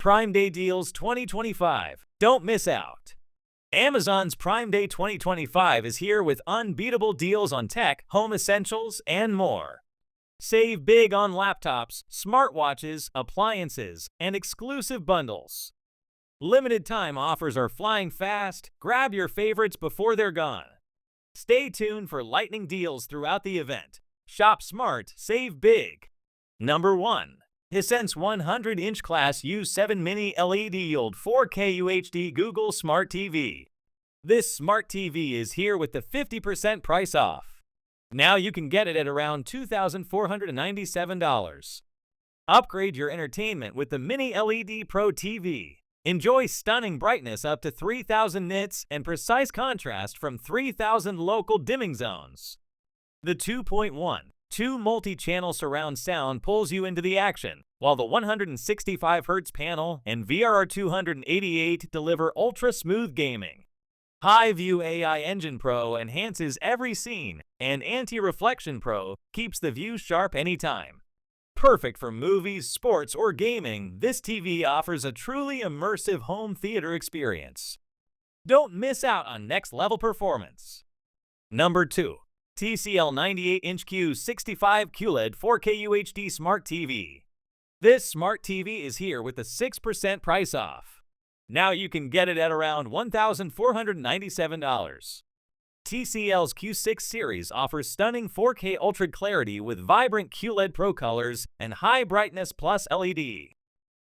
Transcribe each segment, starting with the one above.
Prime Day Deals 2025. Don't miss out. Amazon's Prime Day 2025 is here with unbeatable deals on tech, home essentials, and more. Save big on laptops, smartwatches, appliances, and exclusive bundles. Limited time offers are flying fast. Grab your favorites before they're gone. Stay tuned for lightning deals throughout the event. Shop smart, save big. Number 1. Hisense 100-inch Class U7 Mini LED Yield 4K UHD Google Smart TV. This smart TV is here with the 50% price off. Now you can get it at around $2,497. Upgrade your entertainment with the Mini LED Pro TV. Enjoy stunning brightness up to 3,000 nits and precise contrast from 3,000 local dimming zones. The 2.12 multi-channel surround sound pulls you into the action, while the 165Hz panel and VRR288 deliver ultra-smooth gaming. High-View AI Engine Pro enhances every scene, and Anti-Reflection Pro keeps the view sharp anytime. Perfect for movies, sports, or gaming, this TV offers a truly immersive home theater experience. Don't miss out on next-level performance. Number 2. TCL 98-inch Q65 QLED 4K UHD Smart TV. This smart TV is here with a 6% price off. Now you can get it at around $1,497. TCL's Q6 series offers stunning 4K Ultra Clarity with vibrant QLED Pro colors and High Brightness Plus LED.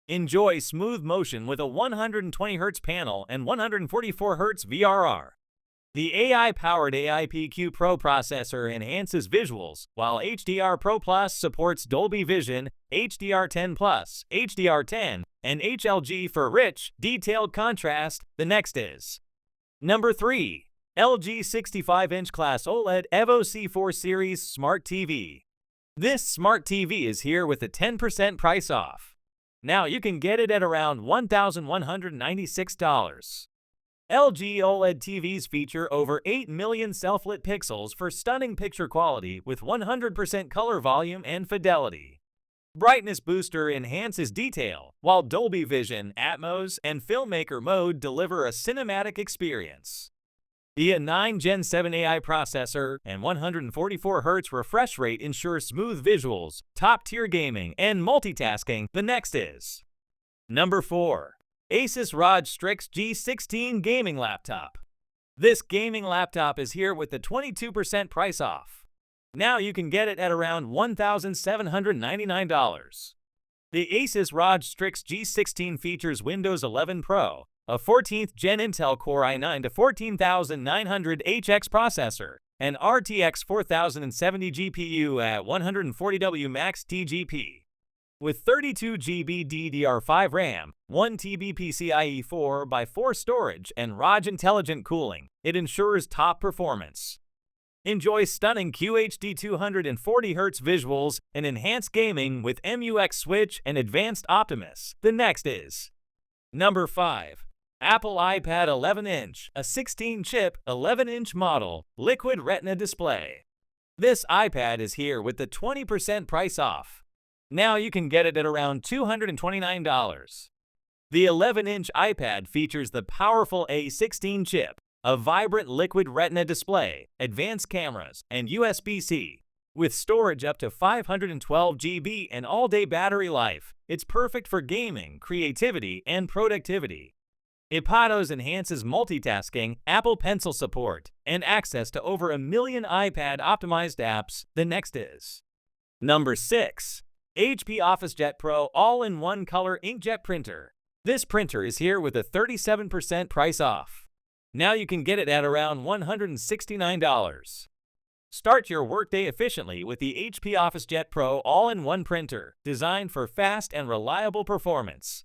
Enjoy smooth motion with a 120Hz panel and 144Hz VRR. The AI-powered AIPQ Pro processor enhances visuals, while HDR Pro Plus supports Dolby Vision, HDR10 Plus, HDR10, and HLG for rich, detailed contrast. The next is Number 3. LG 65-inch Class OLED Evo C4 Series Smart TV. This smart TV is here with a 10% price off. Now you can get it at around $1,196. LG OLED TVs feature over 8 million self-lit pixels for stunning picture quality with 100% color volume and fidelity. Brightness Booster enhances detail, while Dolby Vision, Atmos, and Filmmaker Mode deliver a cinematic experience. The A9 Gen 7 AI processor and 144Hz refresh rate ensure smooth visuals, top-tier gaming, and multitasking. The next is Number 4. ASUS ROG Strix G16 Gaming Laptop. This gaming laptop is here with the 22% price off. Now you can get it at around $1,799. The ASUS ROG Strix G16 features Windows 11 Pro, a 14th Gen Intel Core i9-14900HX processor, and RTX 4070 GPU at 140W Max TGP. With 32GB DDR5 RAM, 1TB PCIe 4x4 storage, and ROG Intelligent Cooling, it ensures top performance. Enjoy stunning QHD 240Hz visuals and enhanced gaming with MUX Switch and Advanced Optimus. The next is Number 5. Apple iPad 11-inch, a 16-chip, 11-inch model, liquid retina display. This iPad is here with the 20% price off. Now you can get it at around $229. The 11-inch iPad features the powerful A16 chip, a vibrant liquid retina display, advanced cameras, and USB-C. With storage up to 512 GB and all-day battery life, it's perfect for gaming, creativity, and productivity. iPadOS enhances multitasking, Apple Pencil support, and access to over 1 million iPad-optimized apps. The next is Number 6. HP OfficeJet Pro All-in-One Color Inkjet Printer. This printer is here with a 37% price off. Now you can get it at around $169. Start your workday efficiently with the HP OfficeJet Pro All-in-One Printer, designed for fast and reliable performance.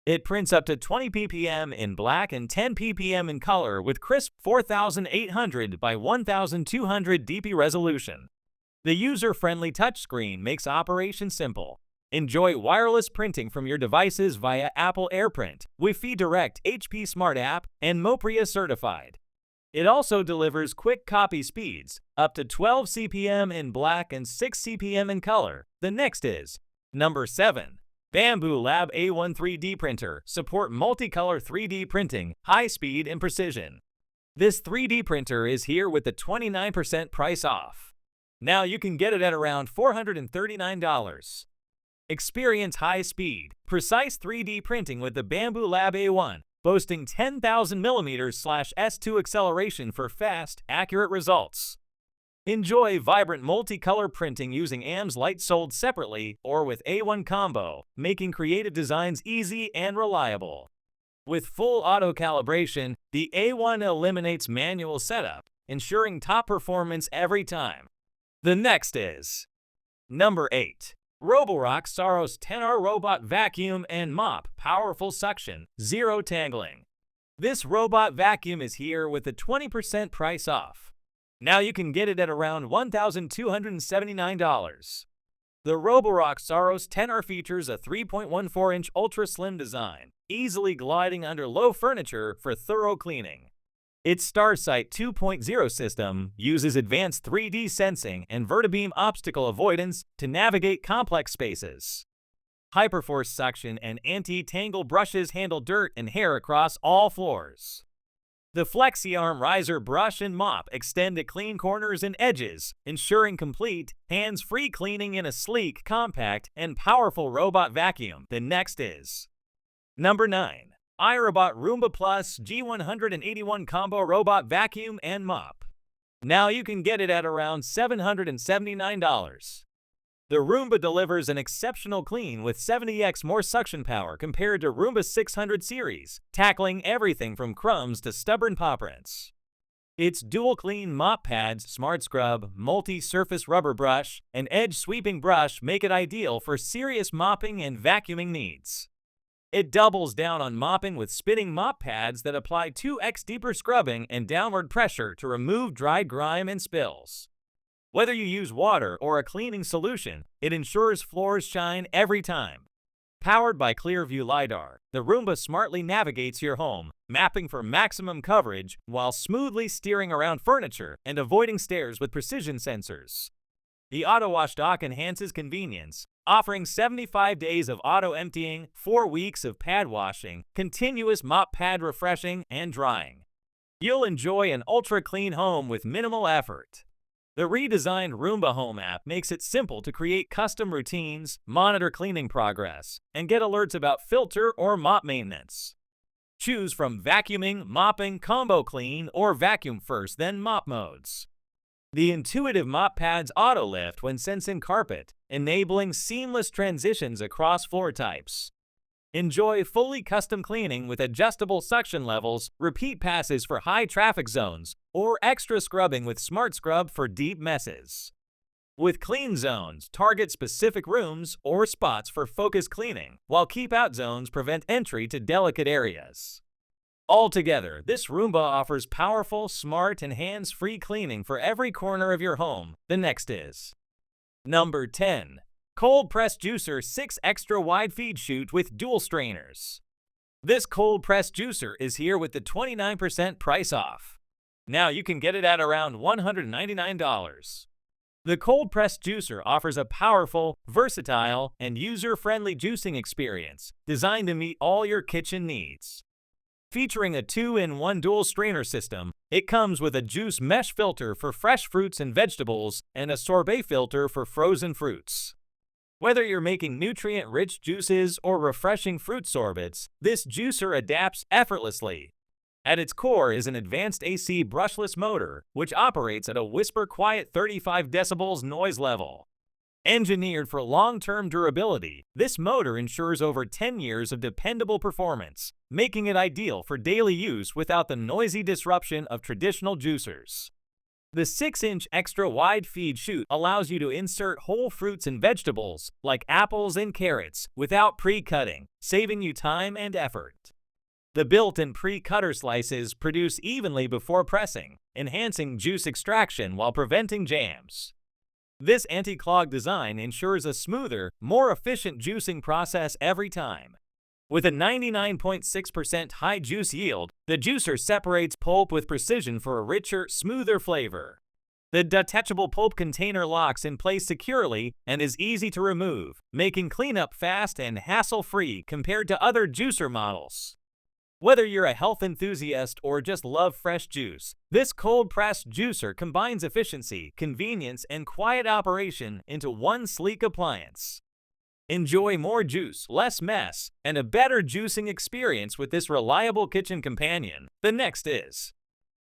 It prints up to 20 ppm in black and 10 ppm in color with crisp 4800 by 1200 dp resolution. The user-friendly touchscreen makes operation simple. Enjoy wireless printing from your devices via Apple AirPrint, Wi-Fi Direct HP Smart App, and Mopria certified. It also delivers quick copy speeds, up to 12 CPM in black and 6 CPM in color. The next is Number 7. Bambu Lab A1 3D printer support multicolor 3D printing, high speed and precision. This 3D printer is here with the 29% price off. Now you can get it at around $439. Experience high speed, precise 3D printing with the Bambu Lab A1, boasting 10,000mm/S2 acceleration for fast, accurate results. Enjoy vibrant multicolor printing using AMS light sold separately or with A1 combo, making creative designs easy and reliable. With full auto calibration, the A1 eliminates manual setup, ensuring top performance every time. The next is number 8. Roborock Saros 10R Robot Vacuum and Mop Powerful Suction, Zero Tangling. This robot vacuum is here with a 20% price off. Now you can get it at around $1,279. The Roborock Saros 10R features a 3.14-inch ultra-slim design, easily gliding under low furniture for thorough cleaning. Its StarSight 2.0 system uses advanced 3D sensing and vertibeam obstacle avoidance to navigate complex spaces. Hyperforce suction and anti-tangle brushes handle dirt and hair across all floors. The FlexiArm riser brush and mop extend to clean corners and edges, ensuring complete, hands-free cleaning in a sleek, compact, and powerful robot vacuum. The next is number 9. iRobot Roomba Plus G181 Combo Robot Vacuum and Mop. Now you can get it at around $779. The Roomba delivers an exceptional clean with 70x more suction power compared to Roomba 600 series, tackling everything from crumbs to stubborn paw prints. Its dual clean mop pads, smart scrub, multi-surface rubber brush, and edge sweeping brush make it ideal for serious mopping and vacuuming needs. It doubles down on mopping with spinning mop pads that apply 2x deeper scrubbing and downward pressure to remove dried grime and spills. Whether you use water or a cleaning solution, it ensures floors shine every time. Powered by Clearview LiDAR, the Roomba smartly navigates your home, mapping for maximum coverage while smoothly steering around furniture and avoiding stairs with precision sensors. The auto-wash dock enhances convenience, offering 75 days of auto-emptying, 4 weeks of pad washing, continuous mop pad refreshing and drying. You'll enjoy an ultra-clean home with minimal effort. The redesigned Roomba Home app makes it simple to create custom routines, monitor cleaning progress, and get alerts about filter or mop maintenance. Choose from vacuuming, mopping, combo clean, or vacuum first then mop modes. The intuitive mop pads auto-lift when sensing carpet, enabling seamless transitions across floor types. Enjoy fully custom cleaning with adjustable suction levels, repeat passes for high traffic zones, or extra scrubbing with Smart Scrub for deep messes. With clean zones, target specific rooms or spots for focused cleaning, while keep-out zones prevent entry to delicate areas. Altogether, this Roomba offers powerful, smart, and hands-free cleaning for every corner of your home. The next is number 10. Cold Press Juicer 6 Extra Wide Feed Chute with Dual Strainers. This cold press juicer is here with the 29% price off. Now you can get it at around $199. The cold press juicer offers a powerful, versatile, and user-friendly juicing experience designed to meet all your kitchen needs. Featuring a 2-in-1 dual strainer system, it comes with a juice mesh filter for fresh fruits and vegetables and a sorbet filter for frozen fruits. Whether you're making nutrient-rich juices or refreshing fruit sorbets, this juicer adapts effortlessly. At its core is an advanced AC brushless motor, which operates at a whisper-quiet 35 decibels noise level. Engineered for long-term durability, this motor ensures over 10 years of dependable performance, making it ideal for daily use without the noisy disruption of traditional juicers. The 6-inch extra wide feed chute allows you to insert whole fruits and vegetables, like apples and carrots, without pre-cutting, saving you time and effort. The built-in pre-cutter slices produce evenly before pressing, enhancing juice extraction while preventing jams. This anti-clog design ensures a smoother, more efficient juicing process every time. With a 99.6% high juice yield, the juicer separates pulp with precision for a richer, smoother flavor. The detachable pulp container locks in place securely and is easy to remove, making cleanup fast and hassle-free compared to other juicer models. Whether you're a health enthusiast or just love fresh juice, this cold-pressed juicer combines efficiency, convenience, and quiet operation into one sleek appliance. Enjoy more juice, less mess, and a better juicing experience with this reliable kitchen companion. The next is